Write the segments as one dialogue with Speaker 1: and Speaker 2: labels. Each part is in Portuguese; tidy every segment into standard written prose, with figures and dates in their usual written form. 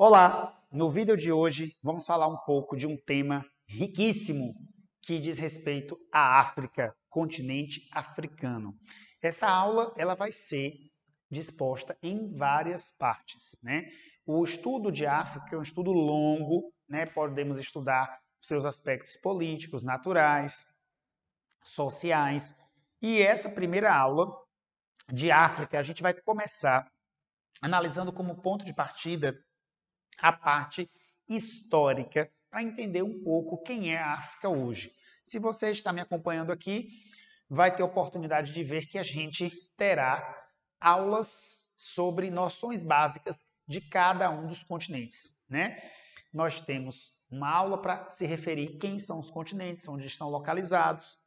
Speaker 1: Olá! No vídeo de hoje vamos falar um pouco de um tema riquíssimo que diz respeito à África, continente africano. Essa aula ela vai ser disposta em várias partes, né? O estudo de África é um estudo longo, né? Podemos estudar seus aspectos políticos, naturais, sociais. E essa primeira aula de África a gente vai começar analisando como ponto de partida a parte histórica para entender um pouco quem é a África hoje. Se você está me acompanhando aqui, vai ter oportunidade de ver que a gente terá aulas sobre noções básicas de cada um dos continentes, né? Nós temos uma aula para se referir quem são os continentes, onde estão localizados,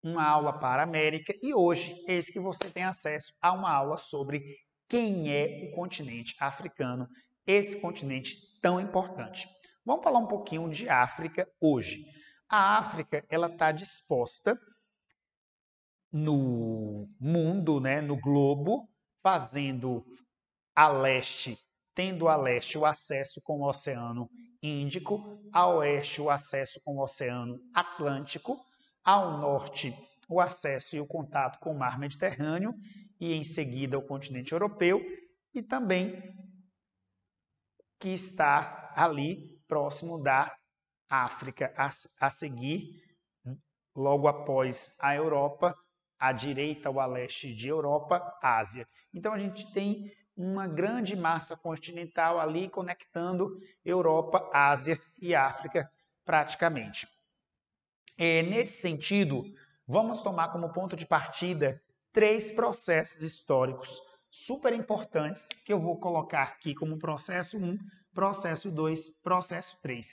Speaker 1: uma aula para a América e hoje, eis que você tem acesso a uma aula sobre quem é o continente africano, esse continente tão importante. Vamos falar um pouquinho de África hoje. A África ela está disposta no mundo, né, no globo, fazendo a leste, tendo a leste o acesso com o Oceano Índico, a oeste o acesso com o Oceano Atlântico, ao norte o acesso e o contato com o Mar Mediterrâneo e em seguida o continente europeu e também que está ali próximo da África a seguir, logo após a Europa, à direita ou a leste de Europa, Ásia. Então a gente tem uma grande massa continental ali conectando Europa, Ásia e África praticamente. Nesse sentido, vamos tomar como ponto de partida 3 processos históricos super importantes que eu vou colocar aqui como processo 1, processo 2, processo 3.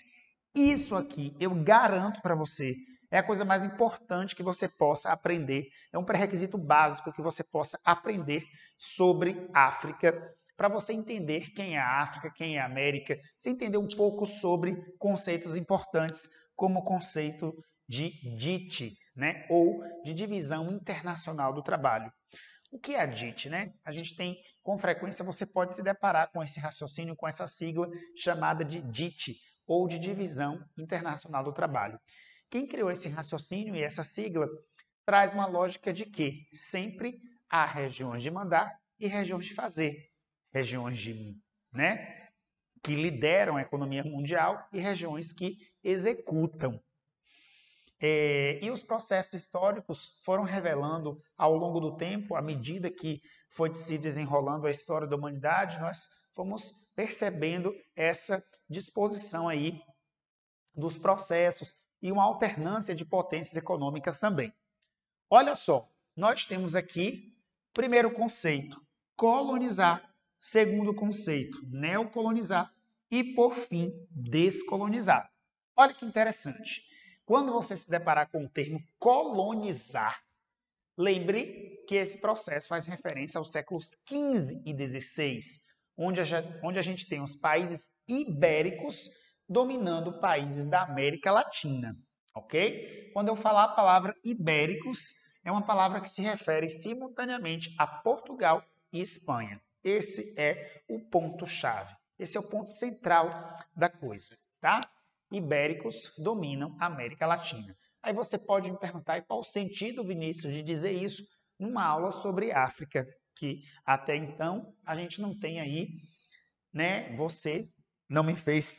Speaker 1: Isso aqui, eu garanto para você, é a coisa mais importante que você possa aprender, é um pré-requisito básico que você possa aprender sobre África, para você entender quem é a África, quem é a América, você entender um pouco sobre conceitos importantes, como o conceito de DIT, né? Ou de Divisão Internacional do Trabalho. O que é a DIT, né? A gente tem, com frequência, você pode se deparar com esse raciocínio, com essa sigla chamada de DIT, ou de Divisão Internacional do Trabalho. Quem criou esse raciocínio e essa sigla traz uma lógica de que sempre há regiões de mandar e regiões de fazer. Regiões de, né, que lideram a economia mundial e regiões que executam. E os processos históricos foram revelando ao longo do tempo, à medida que foi se desenrolando a história da humanidade, nós fomos percebendo essa disposição aí dos processos e uma alternância de potências econômicas também. Olha só, nós temos aqui, primeiro conceito, colonizar, segundo conceito, neocolonizar e, por fim, descolonizar. Olha que interessante. Quando você se deparar com o termo colonizar, lembre que esse processo faz referência aos séculos XV e XVI, onde a gente tem os países ibéricos dominando países da América Latina, ok? Quando eu falar a palavra ibéricos, é uma palavra que se refere simultaneamente a Portugal e Espanha. Esse é o ponto-chave, esse é o ponto central da coisa, tá? Ibéricos dominam a América Latina. Aí você pode me perguntar qual o sentido, Vinícius, de dizer isso numa aula sobre África, que até então a gente não tem aí, né? Você não me fez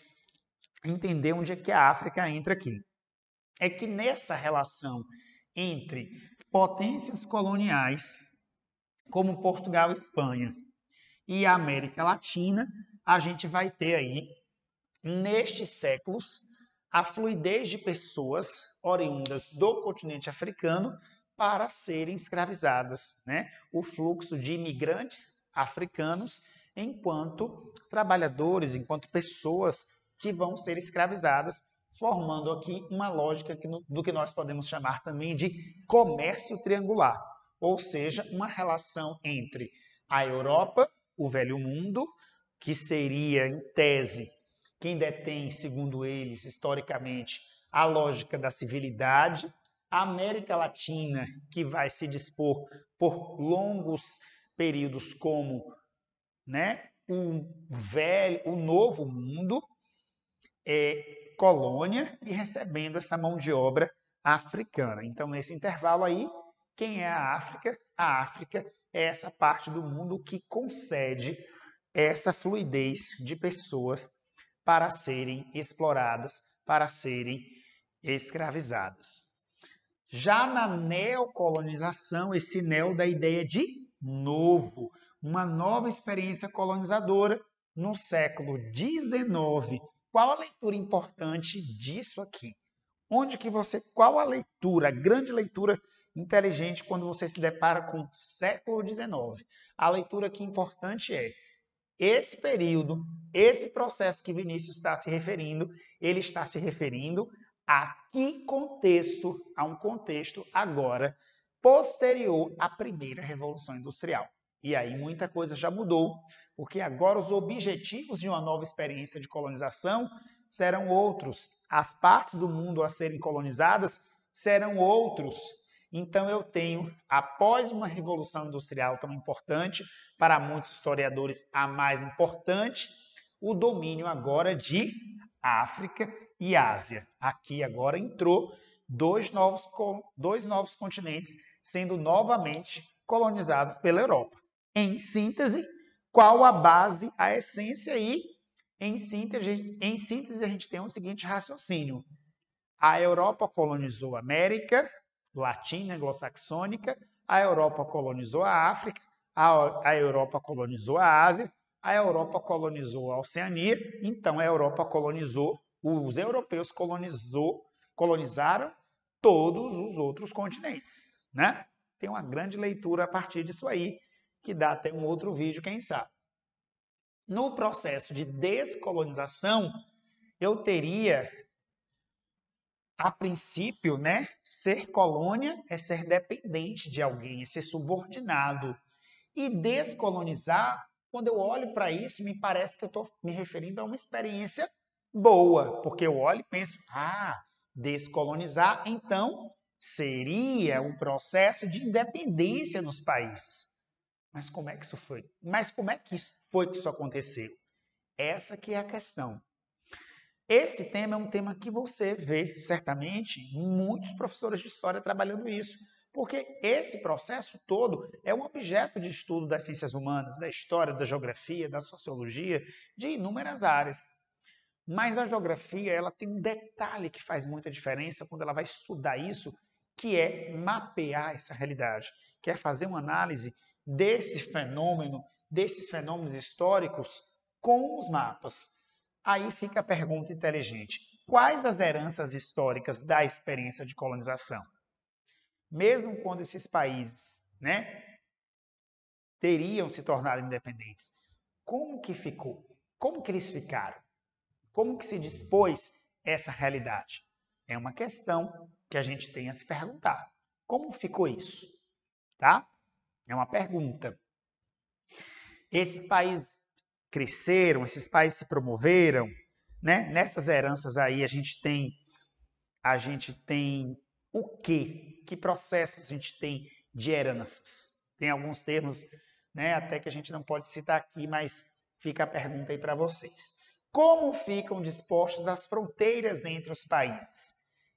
Speaker 1: entender onde é que a África entra aqui. É que nessa relação entre potências coloniais, como Portugal e Espanha, e a América Latina, a gente vai ter aí, nestes séculos, a fluidez de pessoas oriundas do continente africano para serem escravizadas, né? O fluxo de imigrantes africanos enquanto trabalhadores, enquanto pessoas que vão ser escravizadas, formando aqui uma lógica do que nós podemos chamar também de comércio triangular, ou seja, uma relação entre a Europa, o velho mundo, que seria, em tese, quem detém, segundo eles, historicamente, a lógica da civilidade, a América Latina, que vai se dispor por longos períodos como, né, o novo mundo, colônia, e recebendo essa mão de obra africana. Então, nesse intervalo aí, quem é a África? A África é essa parte do mundo que concede essa fluidez de pessoas para serem exploradas, para serem escravizadas. Já na neocolonização, esse neo da ideia de novo, uma nova experiência colonizadora no século XIX. Qual a leitura importante disso aqui? Qual a leitura, a grande leitura inteligente quando você se depara com o século XIX? A leitura aqui importante é esse período, esse processo que Vinícius está se referindo, ele está se referindo a que contexto? A um contexto agora posterior à primeira Revolução Industrial. E aí muita coisa já mudou, porque agora os objetivos de uma nova experiência de colonização serão outros. As partes do mundo a serem colonizadas serão outros. Então eu tenho, após uma Revolução Industrial tão importante, para muitos historiadores a mais importante, o domínio agora de África e Ásia. Aqui agora entrou dois novos continentes sendo novamente colonizados pela Europa. Em síntese, qual a base, a essência aí? Em síntese, a gente tem o seguinte raciocínio. A Europa colonizou a América Latina, anglo-saxônica, a Europa colonizou a África, a Europa colonizou a Ásia, a Europa colonizou a Oceania, então a Europa colonizou, os europeus colonizaram todos os outros continentes, né? Tem uma grande leitura a partir disso aí, que dá até um outro vídeo, quem sabe. No processo de descolonização, eu teria, a princípio, né, ser colônia é ser dependente de alguém, é ser subordinado. E descolonizar, quando eu olho para isso, me parece que eu estou me referindo a uma experiência boa, porque eu olho e penso, descolonizar, então, seria um processo de independência nos países. Mas como é que isso foi? Mas como é que isso aconteceu? Essa que é a questão. Esse tema é um tema que você vê, certamente, muitos professores de história trabalhando isso, porque esse processo todo é um objeto de estudo das ciências humanas, da história, da geografia, da sociologia, de inúmeras áreas. Mas a geografia, ela tem um detalhe que faz muita diferença quando ela vai estudar isso, que é mapear essa realidade, que é fazer uma análise desses fenômenos históricos com os mapas. Aí fica a pergunta inteligente. Quais as heranças históricas da experiência de colonização? Mesmo quando esses países, né, teriam se tornado independentes, como que ficou? Como que eles ficaram? Como que se dispôs essa realidade? É uma questão que a gente tem a se perguntar. Como ficou isso? Tá? É uma pergunta. Esses países cresceram, esses países se promoveram, né? Nessas heranças aí a gente tem o quê? Que processos a gente tem de heranças? Tem alguns termos, né, até que a gente não pode citar aqui, mas fica a pergunta aí para vocês. Como ficam dispostas as fronteiras entre os países?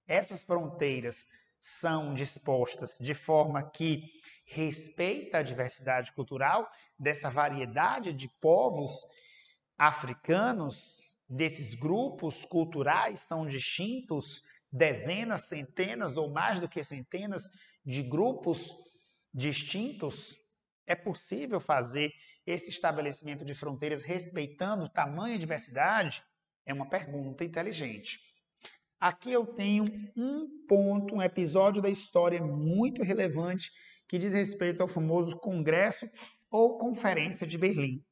Speaker 1: Essas fronteiras são dispostas de forma que respeita a diversidade cultural dessa variedade de povos africanos, desses grupos culturais tão distintos, dezenas, centenas ou mais do que centenas de grupos distintos? É possível fazer esse estabelecimento de fronteiras respeitando tamanha diversidade? É uma pergunta inteligente. Aqui eu tenho um ponto, um episódio da história muito relevante que diz respeito ao famoso Congresso ou Conferência de Berlim.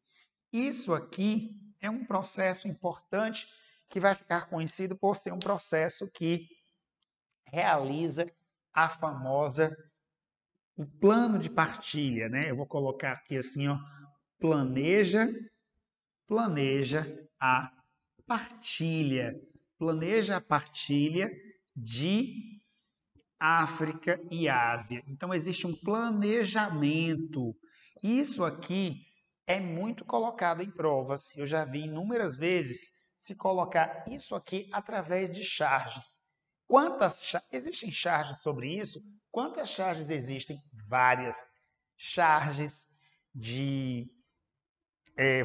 Speaker 1: Isso aqui é um processo importante que vai ficar conhecido por ser um processo que realiza o plano de partilha, né? Eu vou colocar aqui assim, ó, planeja a partilha de África e Ásia. Então existe um planejamento. Isso aqui é muito colocado em provas. Eu já vi inúmeras vezes se colocar isso aqui através de charges. Existem charges sobre isso? Quantas charges existem? Várias charges de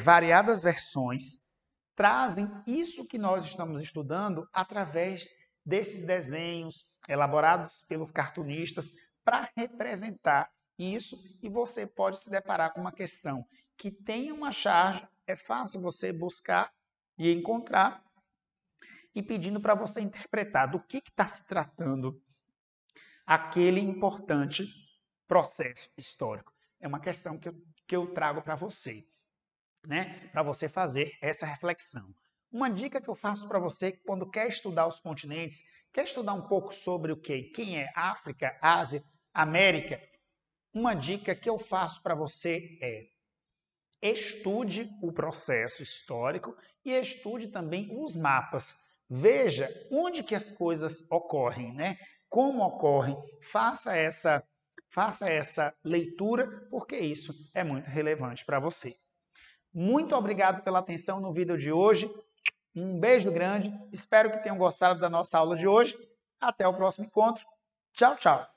Speaker 1: variadas versões trazem isso que nós estamos estudando através desses desenhos elaborados pelos cartunistas para representar isso, e você pode se deparar com uma questão que tem uma charge, é fácil você buscar e encontrar, e pedindo para você interpretar do que está se tratando aquele importante processo histórico. É uma questão que eu trago para você, né? Para você fazer essa reflexão. Uma dica que eu faço para você quando quer estudar os continentes, quer estudar um pouco sobre o quê? Quem é África, Ásia, América, uma dica que eu faço para você é: estude o processo histórico e estude também os mapas. Veja onde que as coisas ocorrem, né? Como ocorrem. Faça essa leitura, porque isso é muito relevante para você. Muito obrigado pela atenção no vídeo de hoje. Um beijo grande. Espero que tenham gostado da nossa aula de hoje. Até o próximo encontro. Tchau, tchau.